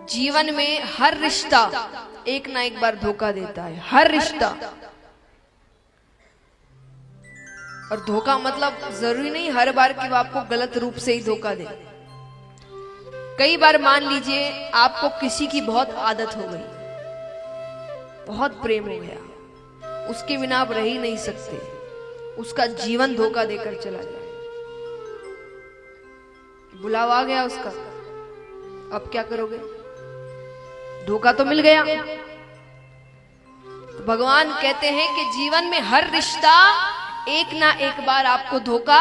जीवन में हर रिश्ता एक ना एक बार धोखा देता है, हर रिश्ता। और धोखा मतलब जरूरी नहीं हर बार कि वो आपको गलत रूप से ही धोखा दे। कई बार मान लीजिए आपको किसी की बहुत आदत हो गई, बहुत प्रेम हो गया, उसके बिना आप रह ही नहीं सकते, उसका जीवन धोखा देकर चला जाए, बुलावा आ गया उसका, अब क्या करोगे? धोखा तो मिल गया। तो भगवान कहते हैं कि जीवन में हर रिश्ता एक ना एक बार आपको धोखा,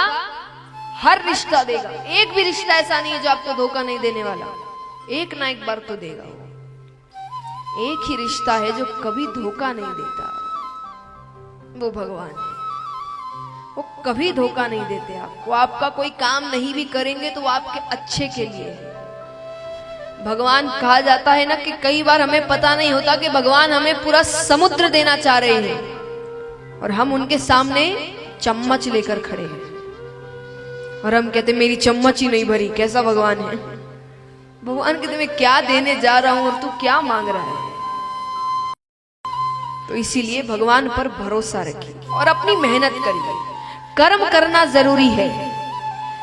हर रिश्ता देगा। एक भी रिश्ता ऐसा नहीं है जो आपको धोखा नहीं देने वाला, एक ना एक बार तो देगा। एक ही रिश्ता है जो कभी धोखा नहीं देता, वो भगवान है। वो कभी धोखा नहीं देते आपको। आपका कोई काम नहीं भी करेंगे तो वो आपके अच्छे के लिए है। भगवान कहा जाता है ना कि कई बार हमें पता नहीं होता कि भगवान हमें पूरा समुद्र देना चाह रहे हैं और हम उनके सामने चम्मच लेकर खड़े हैं और हम कहते मेरी चम्मच ही नहीं भरी। कैसा भगवान है? भगवान कहते मैं क्या देने जा रहा हूं और तू क्या मांग रहा है? तो इसीलिए भगवान पर भरोसा रखिए और अपनी मेहनत करिए। कर्म करना जरूरी है।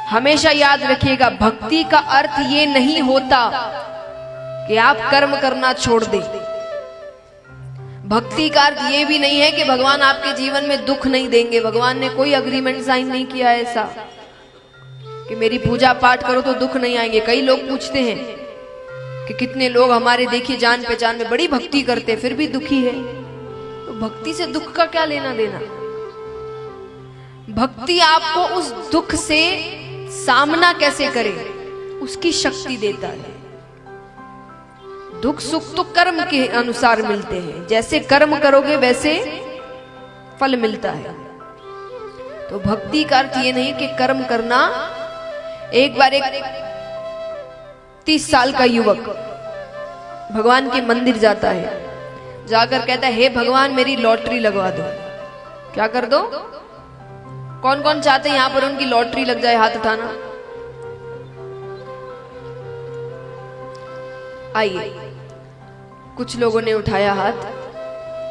हमेशा याद रखिएगा, भक्ति का अर्थ ये नहीं होता कि आप कर्म करना छोड़ दें। भक्ति का अर्थ ये भी नहीं है कि भगवान आपके जीवन में दुख नहीं देंगे। भगवान ने कोई अग्रीमेंट साइन नहीं किया है ऐसा कि मेरी पूजा पाठ करो तो दुख नहीं आएंगे। कई लोग पूछते हैं कि कितने लोग हमारे देखिए जान पहचान में बड़ी भक्ति करते फिर भी दुखी है। तो भक्ति से दुख का क्या लेना देना? भक्ति आपको उस दुख से सामना कैसे करे उसकी शक्ति देता है। दुख सुख तो कर्म के अनुसार मिलते हैं, जैसे कर्म करोगे वैसे फल मिलता है। तो भक्ति का अर्थ ये नहीं कि कर्म करना। एक बार एक 30 साल का युवक भगवान के मंदिर जाता है, जाकर कहता है हे भगवान मेरी लॉटरी लगवा दो। क्या कर दो? कौन कौन चाहते हैं यहां पर उनकी लॉटरी लग जाए? हाथ उठाना। आइए, कुछ लोगों ने उठाया हाथ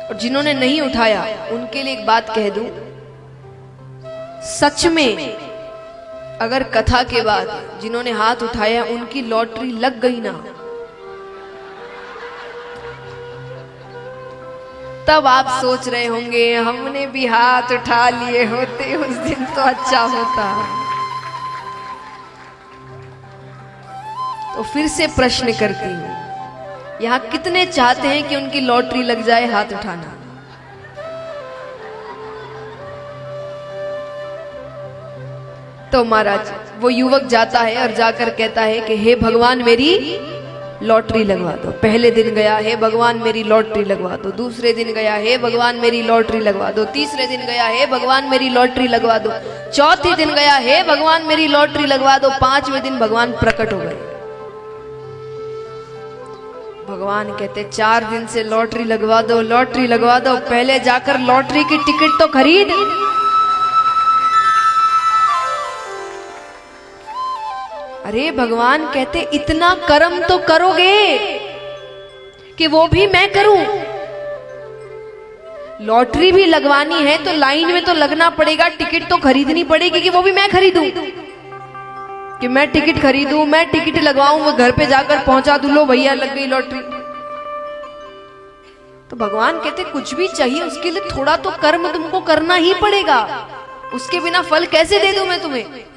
और जिन्होंने नहीं उठाया उनके लिए एक बात कह दूं, सच में अगर कथा के बाद जिन्होंने हाथ उठाया उनकी लॉटरी लग गई ना, तब आप सोच रहे होंगे हमने भी हाथ उठा लिए होते उस दिन तो अच्छा होता। तो फिर से प्रश्न करती हूं, यहां कितने चाहते हैं कि उनकी लॉटरी लग जाए? हाथ उठाना। तो महाराज वो युवक जाता है और जाकर कहता है कि हे भगवान मेरी लॉटरी लगवा दो। पहले दिन गया, हे भगवान मेरी लॉटरी लगवा दो। दूसरे दिन गया, हे भगवान मेरी लॉटरी लगवा दो। तीसरे दिन गया, हे भगवान मेरी लॉटरी लगवा दो। चौथे दिन गया, हे भगवान मेरी लॉटरी लगवा दो। पांचवें दिन भगवान प्रकट हो गए। भगवान कहते 4 दिन से लॉटरी लगवा दो, लॉटरी लगवा दो। पहले जाकर लॉटरी की टिकट तो खरीद। अरे भगवान कहते इतना कर्म तो करोगे कि वो भी मैं करूं। लॉटरी भी लगवानी है तो लाइन में तो लगना पड़ेगा, टिकट तो खरीदनी पड़ेगी कि वो भी मैं खरीदूं, कि मैं टिकट खरीदूं, मैं टिकट लगवाऊं, वो घर पे जाकर पहुंचा दूं, लो भैया लग गई लॉटरी। तो भगवान कहते कुछ भी चाहिए उसके लिए थोड़ा तो कर्म तुमको करना ही पड़ेगा, उसके बिना फल कैसे दे दूं मैं तुम्हें?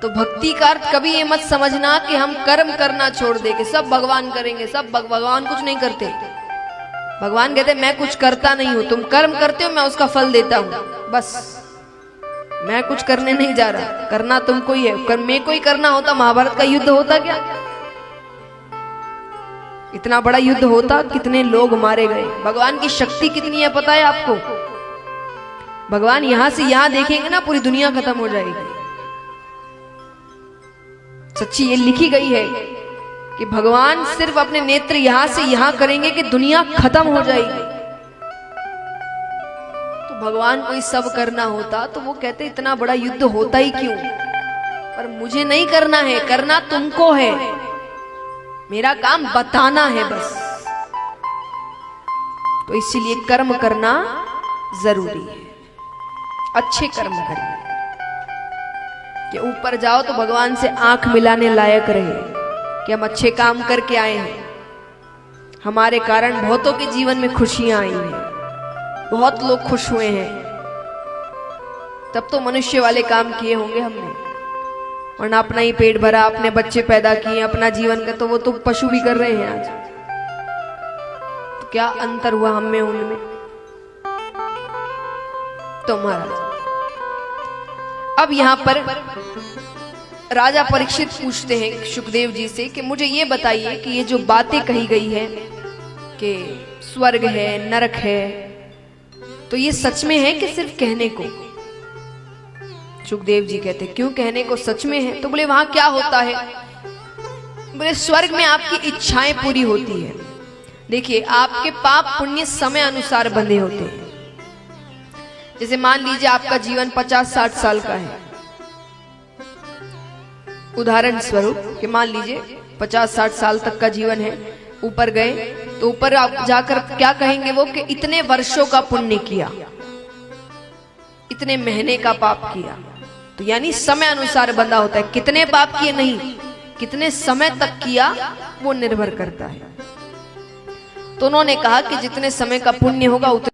तो भक्ति का अर्थ कभी ये मत समझना कि हम कर्म करना छोड़ दे के सब भगवान करेंगे, सब भगवान कुछ नहीं करते। भगवान कहते मैं कुछ करता नहीं हूं, तुम कर्म करते हो, मैं उसका फल देता हूं, बस मैं कुछ करने नहीं जा रहा, करना तुमको ही है। मैं कोई करना होता महाभारत का युद्ध होता क्या? इतना बड़ा युद्ध होता, कितने लोग मारे गए। भगवान की शक्ति कितनी है पता है आपको? भगवान यहां से यहां देखेंगे ना पूरी दुनिया खत्म हो जाएगी। सच्ची ये लिखी गई है कि भगवान सिर्फ अपने नेत्र यहां से यहां करेंगे कि दुनिया खत्म हो जाएगी। तो भगवान को ही सब करना होता तो वो कहते इतना बड़ा युद्ध होता ही क्यों? पर मुझे नहीं करना है, करना तुमको है। मेरा काम बताना है बस। तो इसीलिए कर्म करना जरूरी है, अच्छे कर्म करिए कि ऊपर जाओ तो भगवान से आंख मिलाने लायक रहे कि हम अच्छे काम करके आए हैं, हमारे कारण बहुतों के जीवन में खुशियां आई हैं, बहुत लोग खुश हुए हैं। तब तो मनुष्य वाले काम किए होंगे हमने, वरना अपना ही पेट भरा, अपने बच्चे पैदा किए, अपना जीवन का, तो वो तो पशु भी कर रहे हैं आज। तो क्या अंतर हुआ हम में उनमें? तो महाराज अब यहां पर राजा परीक्षित पूछते हैं सुखदेव जी से कि मुझे ये बताइए कि ये जो बातें कही गई है कि स्वर्ग है, नरक है, तो ये सच में है कि सिर्फ कहने को? सुखदेव जी कहते क्यों कहने को, सच में है। तो बोले वहां क्या होता है? बोले स्वर्ग में आपकी इच्छाएं पूरी होती है। देखिए आपके पाप पुण्य समय अनुसार बंधे होते हैं। जैसे मान लीजिए आपका जीवन 50-60 साल का है, उदाहरण स्वरूप कि मान लीजिए 50-60 साल तक का जीवन है, ऊपर गए तो ऊपर आप जाकर क्या कहेंगे वो कि इतने वर्षों का पुण्य किया, इतने महीने का पाप किया। तो यानी समय अनुसार बंधा होता है, कितने पाप किए नहीं, कितने समय तक किया वो निर्भर करता है। तो उन्होंने कहा कि जितने समय का पुण्य होगा उतने